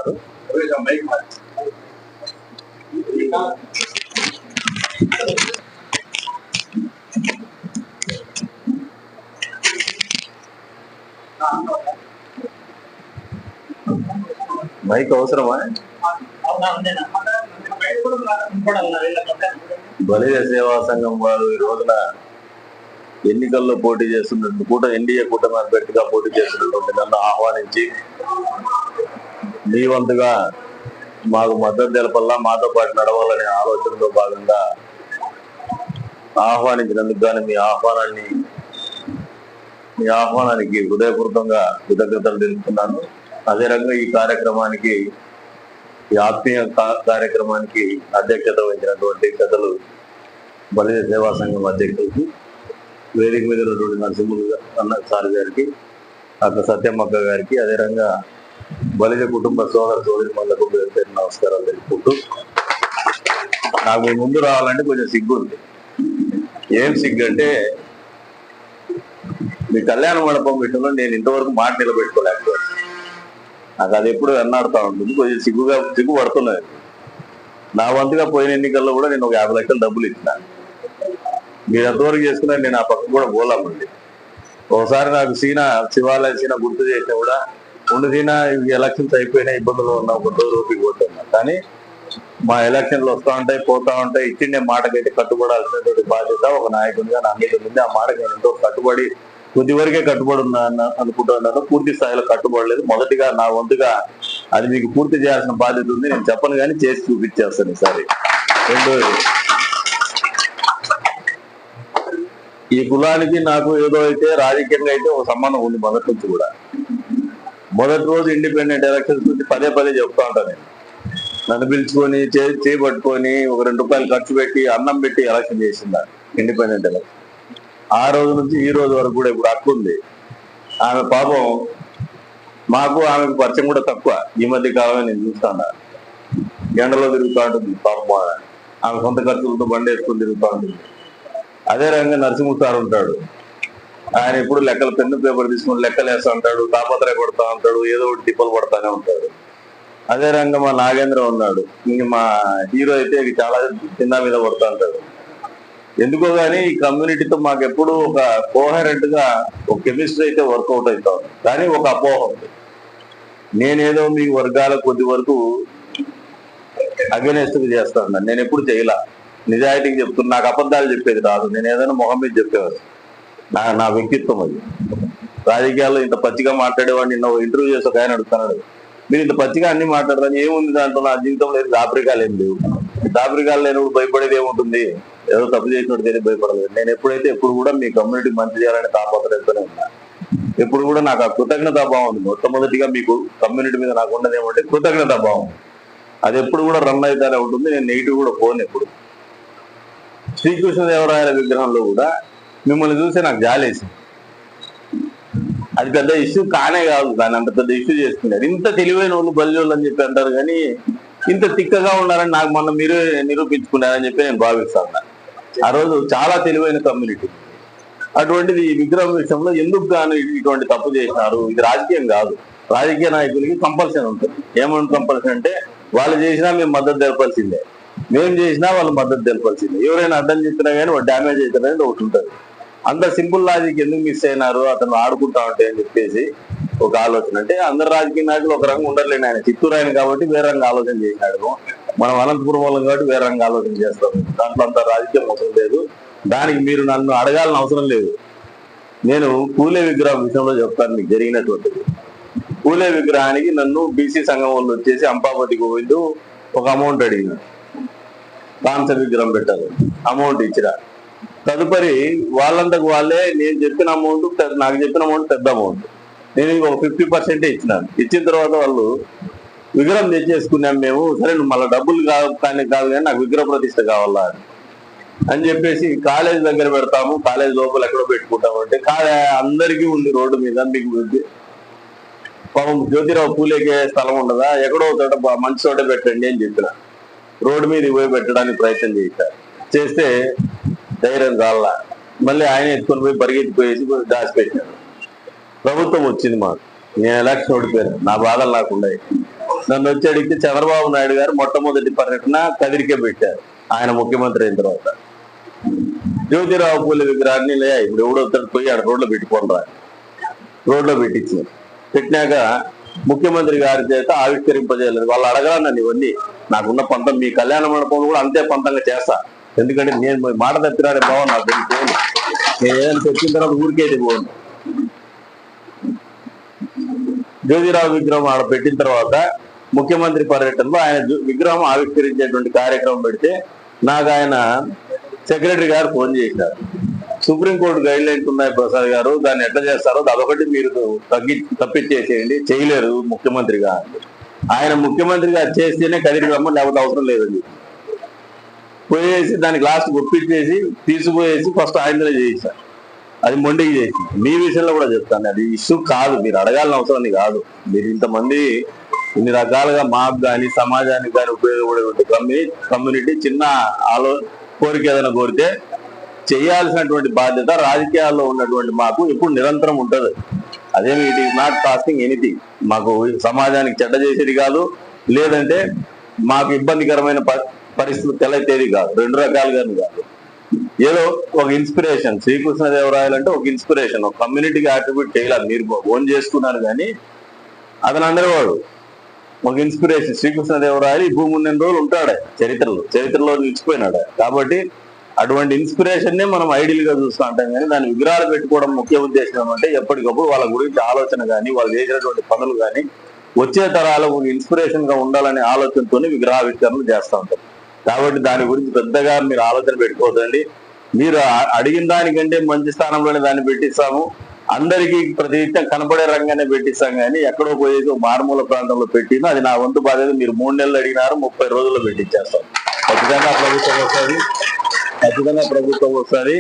ఉన్నారు. మైక్ అవసరమా? బలిజ సేవా సంఘం వారు ఈ రోజున ఎన్నికల్లో పోటీ చేస్తున్నట్టు ఎన్డీఏ కూటమి అభ్యర్థిగా పోటీ చేస్తున్నటువంటి నన్ను ఆహ్వానించి మీ వంతుగా మాకు మద్దతు తెలపల్లా, మాతో పాటు నడవాలనే ఆలోచనలో భాగంగా ఆహ్వానించినందుకు కానీ మీ ఆహ్వానానికి హృదయపూర్వకంగా కృతజ్ఞతలు తెలుపుతున్నాను. అదే రకంగా ఈ కార్యక్రమానికి, ఈ ఆత్మీయ కార్యక్రమానికి అధ్యక్షత వహించినటువంటి పెద్దలు బలిజ సేవా సంఘం అధ్యక్షులకి, వేదిక మీద ఉన్నటువంటి నరసింహులు అన్న సార్ గారికి, అక్క సత్యమ్మక్క గారికి, అదే రకంగా బలిజ కుటుంబ సోదరి మళ్ళకు పేరు నమస్కారాలు తెలుపుకుంటూ, నాకు ముందు రావాలంటే కొంచెం సిగ్గు ఉంది. ఏం సిగ్గు అంటే, మీ కళ్యాణ మండపం విషయంలో నేను ఇంతవరకు మాట నిలబెట్టుకోలేకపోయాను. నాకు అది ఎప్పుడు వెన్నాడుతూ ఉంటుంది. కొంచెం సిగ్గుపడుతున్నాను. నా వంతుగా పోయిన ఎన్నికల్లో కూడా నేను ఒక 50 లక్షలు డబ్బులు ఇచ్చిన. మీరు ఎంతవరకు చేసుకున్నా నేను ఆ పక్క కూడా పోలామండి. ఒకసారి నాకు శివాలయ సీన గుర్తు చేసినా కూడా సీనా ఎలక్షన్స్ అయిపోయినా ఇబ్బందులు ఉన్నా ఒక రోజు రూపీ పోతున్నా. కానీ మా ఎలక్షన్లు వస్తూ ఉంటాయి, పోతా ఉంటాయి. ఇచ్చిండే మాటకైతే కట్టుబడాల్సినటువంటి బాధ్యత ఒక నాయకుడిగా నా మీద ఉంది. ఆ మాటకి నేను ఎంతో కట్టుబడి కొద్ది వరకే కట్టుబడి ఉన్నా అనుకుంటున్నాను. పూర్తి స్థాయిలో కట్టుబడలేదు. మొదటిగా నా వంతుగా అది మీకు పూర్తి చేయాల్సిన బాధ్యత ఉంది. నేను చెప్పను కానీ చేసి చూపించేస్తాను ఈసారి. రెండోది, ఈ కులానికి నాకు ఏదో అయితే రాజకీయంగా అయితే ఒక సంబంధం ఉంది మొదటి నుంచి కూడా. మొదటి రోజు ఇండిపెండెంట్ ఎలక్షన్స్ గురించి పదే చెప్తా ఉంటాను. నేను నన్ను పిలుచుకొని చేపట్టుకొని ఒక 2 రూపాయలు ఖర్చు పెట్టి అన్నం పెట్టి ఎలక్షన్ చేసిందా ఇండిపెండెంట్ ఎలక్షన్. ఆ రోజు నుంచి ఈ రోజు వరకు కూడా ఇప్పుడు అక్క ఉంది. ఆమె పాపం మాకు ఆమెకు పరిచయం కూడా తక్కువ. ఈ మధ్య కాలమే నేను చూస్తాను. ఎండలో తిరుగుతూ ఉంటుంది పాపం. ఆమె సొంత ఖర్చులతో బండి వేసుకొని తిరుగుతూ ఉంటుంది. అదే రకంగా నరసింహ సార్ ఉంటాడు. ఆయన ఎప్పుడు లెక్కలు పెన్ను పేపర్ తీసుకుని లెక్కలు వేస్తూ ఉంటాడు, తాపత్రయ పడుతూ ఉంటాడు, ఏదో ఒకటి తిప్పలు పడతానే ఉంటాడు. అదే రంగా మా నాగేంద్ర ఉన్నాడు. ఇంక మా హీరో అయితే చాలా చిన్న మీద పడుతూ ఉంటాడు. ఎందుకో గానీ ఈ కమ్యూనిటీతో మాకు ఎప్పుడు ఒక కోహరెంట్ గా ఒక కెమిస్ట్రీ అయితే వర్కౌట్ అవుతా ఉంది. కానీ ఒక అపోహ ఉంది. నేనేదో మీ వర్గాల కొద్ది వరకు అగెనెస్ట్ చేస్తాను. నేను ఎప్పుడు చేయలా. నిజాయితీకి చెప్తున్నా. నాకు అబద్ధాలు చెప్పేది రాదు. నేను ఏదైనా మొహం మీద చెప్పేవాడు. నా వ్యక్తిత్వం అది. రాజకీయాల్లో ఇంత పచ్చిగా మాట్లాడేవాడిని. నిన్న ఇంటర్వ్యూ చేసి ఒక ఆయన అడుగుతున్నాడు, మీరు ఇంత పచ్చిగా అన్ని మాట్లాడతాను, ఏముంది దాంట్లో? నా జీవితం లేదు, దాపరికాలు ఏం లేవు. దాపరికాలు లేనప్పుడు భయపడేది ఏముంటుంది? ఏదో తప్పు చేసినట్టు తెలియదు, భయపడలేదు. నేను ఎప్పుడు కూడా మీ కమ్యూనిటీ మంచి చేయాలని తాపత్రయంతోనే ఉన్నా. ఎప్పుడు కూడా నాకు ఆ కృతజ్ఞతాభావం ఉంది. మొట్టమొదటిగా మీకు కమ్యూనిటీ మీద నాకు ఉండదు ఏమంటే కృతజ్ఞతాభావం. అది ఎప్పుడు కూడా రన్ అయితేనే ఉంటుంది. నేను నెగిటివ్ కూడా పోను. ఎప్పుడు శ్రీకృష్ణదేవరాయల విగ్రహంలో కూడా మిమ్మల్ని చూస్తే నాకు జాలేసింది. అది పెద్ద ఇష్యూ కానే కాదు. దాన్ని అంత పెద్ద ఇష్యూ చేసుకున్నారు. ఇంత తెలివైన వాళ్ళు బలిజోళ్ళు అని చెప్పి అంటారు. కానీ ఇంత తిక్కగా ఉన్నారని నాకు మొన్న మీరు నిరూపించుకున్నారని చెప్పి నేను భావిస్తాను. ఆ రోజు చాలా తెలివైన కమ్యూనిటీ. అటువంటిది ఈ విగ్రహం విషయంలో ఎందుకు గాను ఇటువంటి తప్పు చేసినారు? ఇది రాజకీయం కాదు. రాజకీయ నాయకులకి కంపల్సరీ ఉంటుంది. ఏమన్నా కంపల్సరీ అంటే వాళ్ళు చేసినా మేము మద్దతు తెలపాల్సిందే, మేము చేసినా వాళ్ళు మద్దతు తెలపాల్సిందే. ఎవరైనా అడ్డం చెప్పినా కానీ వాళ్ళు డ్యామేజ్ అవుతారనేది ఒకటి ఉంటుంది. అంత సింపుల్ లాజిక్ ఎందుకు మిస్ అయినారు? అతను ఆడుకుంటా ఉంటే అని చెప్పేసి ఒక ఆలోచన. అంటే అందరు రాజకీయ నాయకులు ఒక రంగం ఉండట్లేని. ఆయన చిత్తూరు ఆయన కాబట్టి వేరే రంగం ఆలోచన చేసినాడు. మనం అనంతపురం వాళ్ళం కాబట్టి వేరే రంగం ఆలోచన చేస్తాం. దాంట్లో అంత రాజకీయం అవసరం లేదు. దానికి మీరు నన్ను అడగాలని అవసరం లేదు. నేను పూలే విగ్రహం విషయంలో చెప్తాను మీకు జరిగినటువంటిది. పూలే విగ్రహానికి నన్ను బీసీ సంఘం వాళ్ళు వచ్చేసి అంపాపతి గోవిందు ఒక అమౌంట్ అడిగిన. కాంస విగ్రహం పెట్టాలి, అమౌంట్ ఇచ్చిరా. తదుపరి వాళ్ళంతకు వాళ్ళే నేను చెప్పిన అమౌంట్, నాకు చెప్పిన అమౌంట్ పెద్ద అమౌంట్, నేను ఒక 50% ఇచ్చినాను. ఇచ్చిన తర్వాత వాళ్ళు విగ్రహం తెచ్చేసుకున్నాం మేము. సరే నువ్వు మళ్ళీ డబ్బులు కాదు కానీ నాకు విగ్రహ ప్రతిష్ట కావాలా అని చెప్పేసి కాలేజ్ దగ్గర పెడతాము, కాలేజ్ లోపల ఎక్కడో పెట్టుకుంటాము అంటే అందరికీ ఉంది రోడ్డు మీద. మీకు పాపం జ్యోతిరావు పూలేకే స్థలం ఉండదా? ఎక్కడో చోట మంచి చోట పెట్టండి అని చెప్పిన. రోడ్డు మీద పోయి పెట్టడానికి ప్రయత్నం చేస్తే ధైర్యం కావాల. మళ్ళీ ఆయన ఎత్తుకొని పోయి పరిగెత్తిపోయేసి దాచిపెట్టాడు. ప్రభుత్వం వచ్చింది మాకు. నేను ఎలక్షన్ ఓడిపోయాను. నా బాధలు నాకు ఉన్నాయి. నన్ను వచ్చి అడిగితే చంద్రబాబు నాయుడు గారు మొట్టమొదటి పర్యటన కదిరికే పెట్టారు ఆయన ముఖ్యమంత్రి అయిన తర్వాత. జ్యోతిరావు పూలే విగ్రహాన్ని ఇప్పుడు ఎవడో పోయి ఆడ రోడ్లో పెట్టుకోండి, రోడ్లో పెట్టినాక ముఖ్యమంత్రి గారి చేత ఆవిష్కరింపజేయలేదు. వాళ్ళు అడగరా నన్ను ఇవన్నీ, నాకున్న పంతం మీ కళ్యాణ మండపం కూడా అంతే పంతంగా చేస్తా, ఎందుకంటే నేను మాట తప్పిరాడే బావ నాకు పోను, నేను ఏదైనా చెప్పిన తర్వాత ఊరికేది పోను. జ్యోతిరావు విగ్రహం ఆడ పెట్టిన తర్వాత ముఖ్యమంత్రి పర్యటనలో ఆయన విగ్రహం ఆవిష్కరించేటువంటి కార్యక్రమం పెడితే నాకు ఆయన సెక్రటరీ గారు ఫోన్ చేశారు. సుప్రీంకోర్టు గైడ్ లైన్స్ ఉన్నాయి ప్రసాద్ గారు, దాన్ని ఎట్లా చేస్తారో అదొకటి మీరు తప్పించేసేయండి, చేయలేరు ముఖ్యమంత్రిగా. ఆయన ముఖ్యమంత్రిగా చేస్తేనే కదిరి రమ్మని, లేకపోతే అవసరం లేదండి. పోయేసి దానికి లాస్ట్ ఒప్పించేసి తీసుకుపోయేసి ఫస్ట్ ఆయననే చేశారు. అది మొండికి చేసి మీ విషయంలో కూడా చెప్తాను, అది ఇష్యూ కాదు, మీరు అడగాలని అవసరం కాదు. మీరు ఇంతమంది ఇన్ని రకాలుగా మాకు కానీ సమాజానికి కానీ ఉపయోగపడే కమ్యూనిటీ చిన్న కోరిక ఏదైనా కోరితే చేయాల్సినటువంటి బాధ్యత రాజకీయాల్లో ఉన్నటువంటి మాకు ఎప్పుడు నిరంతరం ఉంటుంది. అదేమి it is not costing anything. మాకు సమాజానికి చెడ్డ చేసేది కాదు, లేదంటే మాకు ఇబ్బందికరమైన పరిస్థితులు తెలైతేది కాదు, రెండు రకాలుగానే కాదు. ఏదో ఒక ఇన్స్పిరేషన్, శ్రీకృష్ణదేవరాయలు అంటే ఒక ఇన్స్పిరేషన్, ఒక కమ్యూనిటీకి అట్రిబ్యూట్ చేయాలి, మీరు ఓన్ చేసుకున్నారు కానీ అతను అందరూ వాడు ఒక ఇన్స్పిరేషన్. శ్రీకృష్ణదేవరాయలు ఈ భూమి ఉన్న రోజులు ఉంటాడు చరిత్రలో నిలిచిపోయినాడు. కాబట్టి అటువంటి ఇన్స్పిరేషన్ నే మనం ఐడియల్ గా చూస్తూ ఉంటాం, కానీ దాని విగ్రహాలు పెట్టుకోవడం ముఖ్య ఉద్దేశం అంటే ఎప్పటికప్పుడు వాళ్ళ గురించి ఆలోచన కానీ వాళ్ళు చేసినటువంటి పనులు కానీ వచ్చే తరాలకు ఇన్స్పిరేషన్ గా ఉండాలనే ఆలోచనతోనే విగ్రహావిష్కరణలు చేస్తూ ఉంటారు. కాబట్టి దాని గురించి పెద్దగా మీరు ఆలోచన పెట్టుకోవద్దండి. మీరు అడిగిన దానికంటే మంచి స్థానంలోనే దాన్ని పెట్టిస్తాము, అందరికీ ప్రతినిత్యం కనపడే రంగానే పెట్టిస్తాం, కానీ ఎక్కడో పోయేది మారుమూల ప్రాంతంలో పెట్టినా అది నా వంతు బాధ్యత. మీరు 3 నెలలు అడిగినారు, 30 రోజుల్లో పెట్టించేస్తాం. ఖచ్చితంగా ప్రభుత్వం వస్తుంది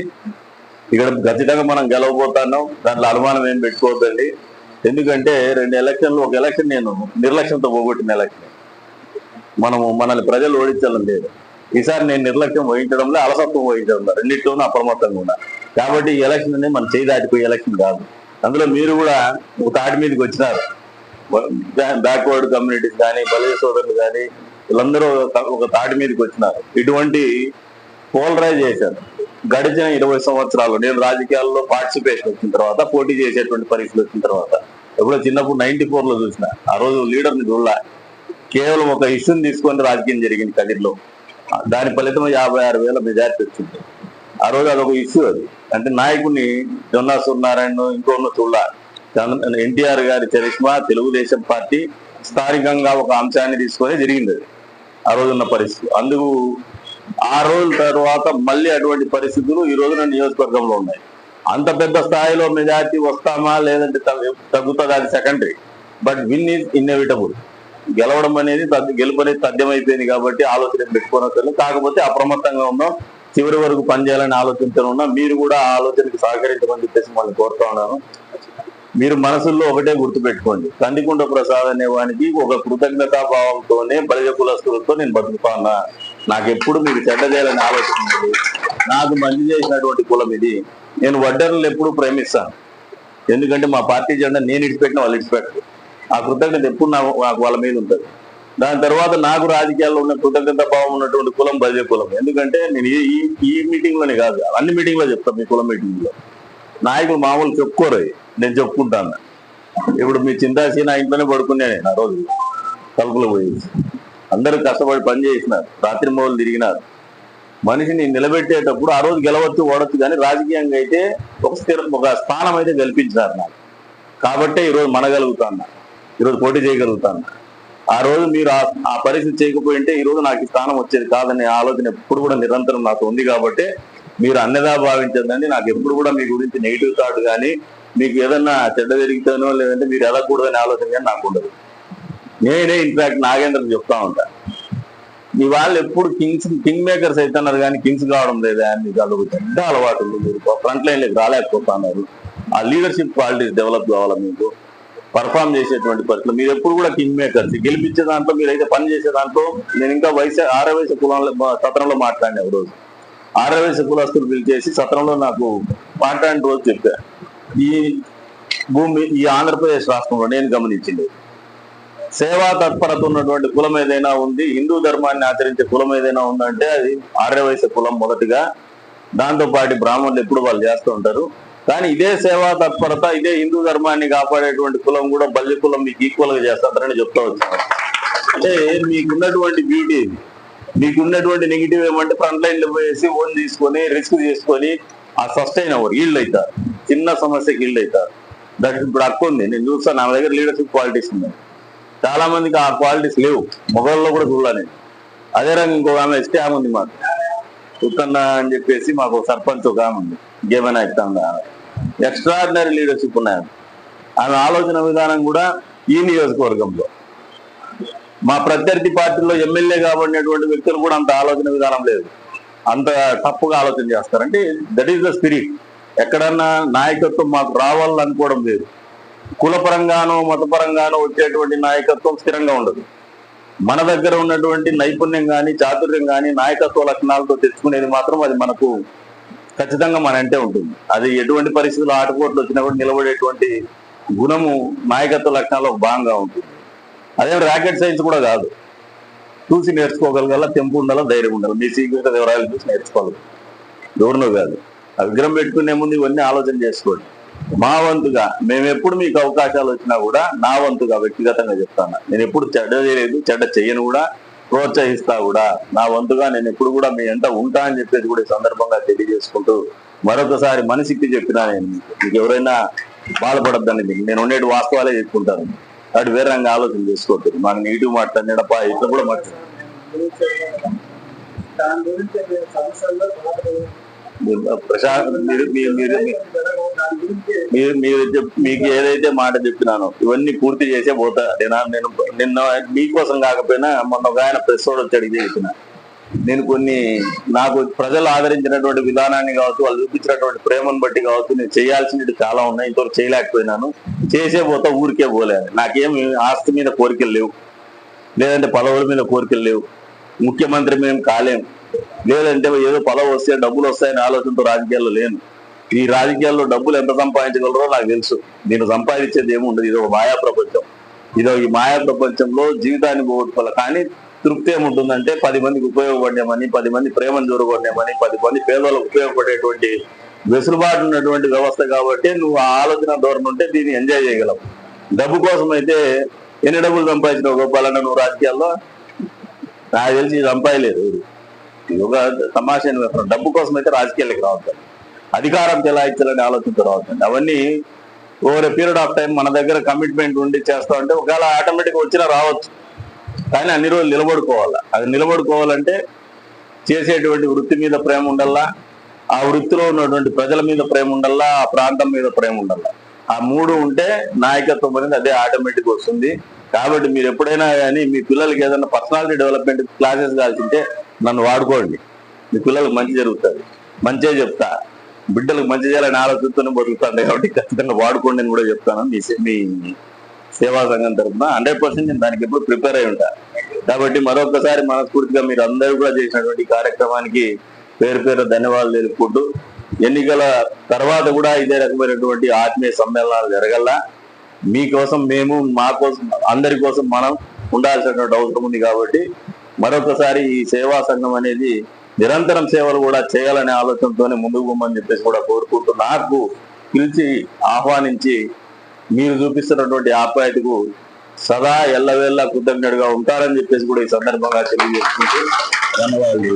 ఇక్కడ, ఖచ్చితంగా మనం గెలవబోతున్నాం, దాంట్లో అనుమానం ఏం పెట్టుకోవద్దండి. ఎందుకంటే 2 ఎలక్షన్లు, ఒక ఎలక్షన్ నేను నిర్లక్ష్యంతో పోగొట్టిన ఎలక్షన్, మనల్ని ప్రజలు ఓడించాలని లేదు. ఈసారి నేను నిర్లక్ష్యం వహించడంలో, అలసత్వం వహించడంలో, రెండింటిలోనూ అప్రమత్తంగా ఉన్నా. కాబట్టి ఈ ఎలక్షన్ అనేది మన చేయి దాటిపోయే ఎలక్షన్ కాదు. అందులో మీరు కూడా ఒక తాటి మీదకి వచ్చినారు, బ్యాక్వర్డ్ కమ్యూనిటీస్ కానీ బలయ సోదరులు కానీ వీళ్ళందరూ ఒక తాటి మీదకి వచ్చినారు. ఇటువంటి పోలరైజ్ చేశారు. గడిచిన 20 సంవత్సరాలు నేను రాజకీయాల్లో పార్టిసిపేషన్ వచ్చిన తర్వాత, పోటీ చేసేటువంటి పరిస్థితి వచ్చిన తర్వాత, ఎప్పుడో చిన్నప్పుడు 94లో చూసిన, ఆ రోజు లీడర్ని చూడలే, కేవలం ఒక ఇష్యూని తీసుకొని రాజకీయం జరిగింది కదిరిలో. దాని ఫలితం 56,000 మెజార్టీ వచ్చింది. ఆ రోజు అదొక ఇష్యూ. అది అంటే నాయకుడిని జొన్నా సూర్యనారాయణ ఇంకోన్న చూడాల, ఎన్టీఆర్ గారి చరిష్మా, తెలుగుదేశం పార్టీ స్థానికంగా ఒక అంశాన్ని తీసుకొని జరిగింది అది ఆ రోజున్న పరిస్థితి. అందుకు ఆ రోజుల తర్వాత మళ్ళీ అటువంటి పరిస్థితులు ఈ రోజున నియోజకవర్గంలో ఉన్నాయి. అంత పెద్ద స్థాయిలో మెజార్టీ వస్తామా లేదంటే తగ్గుతుంది, అది secondary. But win is inevitable. గెలవడం అనేది గెలుపు అనేది తథ్యమైపోయింది. కాబట్టి ఆలోచన పెట్టుకోనక్కర్లేదు. కాకపోతే అప్రమత్తంగా ఉన్నాం, చివరి వరకు పనిచేయాలని ఆలోచనతో ఉన్నా. మీరు కూడా ఆ ఆలోచనకి సహకరించమని చెప్పేసి మళ్ళీ కోరుతా ఉన్నాను. మీరు మనసుల్లో ఒకటే గుర్తుపెట్టుకోండి, కందికుంట ప్రసాద్ అనే వానికి ఒక కృతజ్ఞతా భావంతోనే బలిజ కులస్తులతో నేను బతుకుతా ఉన్నా. నాకెప్పుడు మీరు చెడ్డ చేయాలని ఆలోచన ఉంది. నాకు మంచి చేసినటువంటి కులం ఇది. నేను వడ్డర్లు ఎప్పుడు ప్రేమిస్తాను, ఎందుకంటే మా పార్టీ జెండా నేను ఇడిచిపెట్టిన వాళ్ళు ఇడిచిపెట్టరు. ఆ కృతజ్ఞత ఎప్పుడు నాకు వాళ్ళ మీద ఉంటుంది. దాని తర్వాత నాకు రాజకీయాల్లో ఉన్న కృతజ్ఞత భావం ఉన్నటువంటి కులం బలిజ కులం. ఎందుకంటే నేను ఈ మీటింగ్ లోనే కాదు, అన్ని మీటింగ్ లో చెప్తాను. మీ కులం మీటింగ్ లో నాయకులు మామూలు చెప్పుకోరు, నేను చెప్పుకుంటాను. ఇప్పుడు మీ చింతాసి నా ఇంట్లోనే పడుకున్నాను ఆ రోజు, తలుపులో పోయి అందరూ కష్టపడి పని చేసినారు, రాత్రి మొదలు తిరిగినారు. మనిషిని నిలబెట్టేటప్పుడు ఆ రోజు గెలవచ్చు ఓడచ్చు, కానీ రాజకీయంగా అయితే ఒక స్థానం అయితే కల్పించినారు నాకు. కాబట్టే ఈరోజు మనగలుగుతాను, ఈరోజు పోటీ చేయగలుగుతాను. ఆ రోజు మీరు ఆ పరిస్థితి చేయకపోయింటే ఈ రోజు నాకు ఈ స్థానం వచ్చేది కాదనే ఆలోచన ఎప్పుడు కూడా నిరంతరం నాకు ఉంది. కాబట్టి మీరు అన్నదా భావించదండి. నాకు ఎప్పుడు కూడా మీ గురించి నెగిటివ్ థాట్ కానీ, మీకు ఏదన్నా చెడ్డ జరిగితేనో లేదంటే మీరు ఎదగకూడదనే ఆలోచన కానీ నాకు ఉండదు. నేనే ఇన్ఫాక్ట్ నాగేంద్ర చెప్తా ఉంటా, మీ వాళ్ళు ఎప్పుడు కింగ్ మేకర్స్ అవుతున్నారు కానీ కింగ్స్ కావడం లేదా అని మీకు అదొక పెద్ద అలవాటు ఉంది. మీరు ఫ్రంట్ లైన్లోకి రాలేకపోతున్నారు. ఆ లీడర్షిప్ క్వాలిటీస్ డెవలప్ కావాలా, మీకు పర్ఫామ్ చేసేటువంటి పరిస్థితులు. మీరు ఎప్పుడు కూడా కింగ్ మేకర్స్, గెలిపించే దాంట్లో మీరైతే పని చేసే దాంట్లో. నేను ఇంకా ఆరవయసు కులంలో సత్రంలో మాట్లాడిన రోజు, ఆరవయసు కులస్తులు పిలిచేసి సత్రంలో నాకు మాట్లాడిన రోజు చెప్పా, ఈ భూమి ఈ ఆంధ్రప్రదేశ్ రాష్ట్రంలో నేను గమనించింది సేవా తత్పరత ఉన్నటువంటి కులం ఏదైనా ఉంది, హిందూ ధర్మాన్ని ఆచరించే కులం ఏదైనా ఉందంటే అది ఆర్యవైశ్య కులం మొదటిగా. దాంతో పాటు బ్రాహ్మణులు ఎప్పుడు వాళ్ళు చేస్తూ ఉంటారు. కానీ ఇదే సేవా తత్పరత, ఇదే హిందూ ధర్మాన్ని కాపాడేటువంటి కులం కూడా బల్లి కులం మీకు ఈక్వల్ గా చేస్తారని చెప్తా వచ్చాను. అంటే మీకున్నటువంటి బ్యూటీ, మీకున్నటువంటి నెగిటివ్ ఏమంటే ఫ్రంట్ లైన్ లో పోయేసి ఓన్ తీసుకొని రిస్క్ చేసుకొని ఆ సస్టైన్ అవ్వరు, ఈల్డ్ అవుతారు, చిన్న సమస్యకి ఈల్డ్ అవుతారు. దట్ ఇప్పుడు హక్కు ఉంది. నేను చూస్తాను నా దగ్గర లీడర్షిప్ క్వాలిటీస్ ఉన్నాయి. చాలా మందికి ఆ క్వాలిటీస్ లేవు, మొగల్లో కూడా చూడాలి. అదే రంగం ఇంకొక ఆమె ఎస్టీ ఆమె ఉంది మాకు, ఉత్తన్న అని చెప్పేసి మాకు సర్పంచ్ ఒక ఆమె ఉంది, గేమనా ఇస్తాను. ఎక్స్ట్రాడినరీ లీడర్షిప్ ఉన్నాయి. ఆమె ఆలోచన విధానం కూడా ఈ నియోజకవర్గంలో మా ప్రత్యర్థి పార్టీలో ఎమ్మెల్యే కాబడినటువంటి వ్యక్తులు కూడా అంత ఆలోచన విధానం లేదు, అంత తప్పుగా ఆలోచన చేస్తారంటే దట్ ఈస్ ద స్పిరిట్. ఎక్కడన్నా నాయకత్వం మాకు రావాలనుకోవడం లేదు. కులపరంగానో మతపరంగానో వచ్చేటువంటి నాయకత్వం స్థిరంగా ఉండదు. మన దగ్గర ఉన్నటువంటి నైపుణ్యం కానీ చాతుర్యం కానీ నాయకత్వ లక్షణాలతో తెచ్చుకునేది మాత్రం అది మనకు ఖచ్చితంగా మన అంటే ఉంటుంది. అది ఎటువంటి పరిస్థితుల్లో ఆటపోట్లు వచ్చినా కూడా నిలబడేటువంటి గుణము నాయకత్వ లక్షణాల్లో భాగంగా ఉంటుంది. అదే రాకెట్ సైన్స్ కూడా కాదు, చూసి నేర్చుకోగలగాల, తెంపు ఉండాలా, ధైర్యం ఉండాలి. మీ శ్రీకృష్ణ దేవరాయలు చూసి నేర్చుకోవాలి, ఎవరినో కాదు. ఆ విగ్రహం పెట్టుకునే ముందు ఇవన్నీ ఆలోచన చేసుకోండి. మా వంతుగా మేము ఎప్పుడు మీకు అవకాశాలు వచ్చినా కూడా నా వంతుగా వ్యక్తిగతంగా చెప్తాను, నేను ఎప్పుడు చెడ్డ చేయలేదు, చెడ్డ చెయ్యను కూడా, ప్రోత్సహిస్తా కూడా. నా వంతుగా నేను ఎప్పుడు కూడా మీ ఎంత ఉంటా అని చెప్పేసి కూడా ఈ సందర్భంగా తెలియజేసుకుంటూ మరొకసారి మనసిక్కి చెప్పినా, నేను మీకు ఎవరైనా బాధపడద్దని, నేను ఉండేటి వాస్తవాలే చెప్పుకుంటాను. వాటి వేరే రంగా ఆలోచన చేసుకోవద్దు. మాకు నెగిటివ్ మాట్లాడినప్ప ఇట్లా కూడా మాట్లాడు. ప్రశాంత్ మీకు ఏదైతే మాట చెప్పినానో ఇవన్నీ పూర్తి చేసే పోతా. నేను నిన్న మీకోసం కాకపోయినా మొన్న ఒక ఆయన ప్రెస్ వచ్చి అడిగి చెప్పిన, నేను కొన్ని నాకు ప్రజలు ఆదరించినటువంటి విధానాన్ని కావచ్చు, వాళ్ళు చూపించినటువంటి ప్రేమను బట్టి కావచ్చు, నేను చేయాల్సినవి చాలా ఉన్నాయి, ఇంతవరకు చేయలేకపోయినాను. చేసే పోతా, ఊరికే పోలేదు. నాకేం ఆస్తి మీద కోరికలు లేవు, లేదంటే పదవుల మీద కోరికలు లేవు, ముఖ్యమంత్రి మేము కాలేం, లేదంటే ఏదో పదవి వస్తే డబ్బులు వస్తాయని ఆలోచనతో రాజకీయాల్లో లేను. ఈ రాజకీయాల్లో డబ్బులు ఎంత సంపాదించగలరో నాకు తెలుసు. నేను సంపాదించేది ఏముండదు, ఇది ఒక మాయా ప్రపంచం. ఈ మాయా ప్రపంచంలో జీవితాన్ని పోగొట్టుకోవాలి. కానీ తృప్తి ఏముంటుందంటే 10 మందికి ఉపయోగపడేమని, 10 మంది ప్రేమను జోరగొట్టేమని, 10 మంది పేదలకు ఉపయోగపడేటువంటి వెసులుబాటు ఉన్నటువంటి వ్యవస్థ కాబట్టి నువ్వు ఆ ఆలోచన ధోరణి ఉంటే దీన్ని ఎంజాయ్ చేయగలవు. డబ్బు కోసం అయితే ఎన్ని డబ్బులు సంపాదించిన గోపాలన్న నువ్వు రాజకీయాల్లో? నాకు తెలిసి సంపాదలేదు. ఒక తమాషా డబ్బు కోసం అయితే రాజకీయాలకు రావద్దు, అధికారం చెలాయించాలని ఆలోచనతో రావద్దండి. అవన్నీ over a period of time మన దగ్గర కమిట్మెంట్ ఉండి చేస్తా ఉంటే ఒకవేళ ఆటోమేటిక్గా వచ్చినా రావచ్చు. కానీ అన్ని రోజులు నిలబడుకోవాలా. అది నిలబడుకోవాలంటే చేసేటువంటి వృత్తి మీద ప్రేమ ఉండాలా, ఆ వృత్తిలో ఉన్నటువంటి ప్రజల మీద ప్రేమ ఉండాలా, ఆ ప్రాంతం మీద ప్రేమ ఉండాలా. ఆ 3 ఉంటే నాయకత్వం అనేది అదే ఆటోమేటిక్ వస్తుంది. కాబట్టి మీరు ఎప్పుడైనా కానీ మీ పిల్లలకి ఏదైనా పర్సనాలిటీ డెవలప్మెంట్ క్లాసెస్ కావాల్సింటే నన్ను వాడుకోండి, మీ పిల్లలకు మంచి జరుగుతుంది. మంచిగా చెప్తా, బిడ్డలకు మంచి చేయాలని ఆలోచిస్తూనే బతుకుతాను కాబట్టి ఖచ్చితంగా వాడుకోండి అని కూడా చెప్తాను. మీ సేవా సంఘం తరఫున 100% నేను దానికి ఎప్పుడు ప్రిపేర్ అయి ఉంటా. కాబట్టి మరొకసారి మనస్ఫూర్తిగా మీరు అందరూ కూడా చేసినటువంటి కార్యక్రమానికి పేరు పేరు ధన్యవాదాలు తెలుపుకుంటూ, ఎన్నికల తర్వాత కూడా ఇదే రకమైనటువంటి ఆత్మీయ సమ్మేళనాలు జరగల. మీకోసం మేము, మా కోసం, అందరి కోసం మనం ఉండాల్సినటువంటి అవసరం ఉంది. కాబట్టి మరొకసారి ఈ సేవా సంఘం అనేది నిరంతరం సేవలు కూడా చేయాలనే ఆలోచనతోనే ముందుకు పోమని చెప్పేసి కూడా కోరుకుంటూ, నాకు పిలిచి ఆహ్వానించి మీరు చూపిస్తున్నటువంటి ఆప్యాయతకు సదా ఎల్లవేళ్ళ కృతజ్ఞుడిగా ఉంటారని చెప్పేసి కూడా ఈ సందర్భంగా తెలియజేసుకుంటూ ధన్యవాదాలు.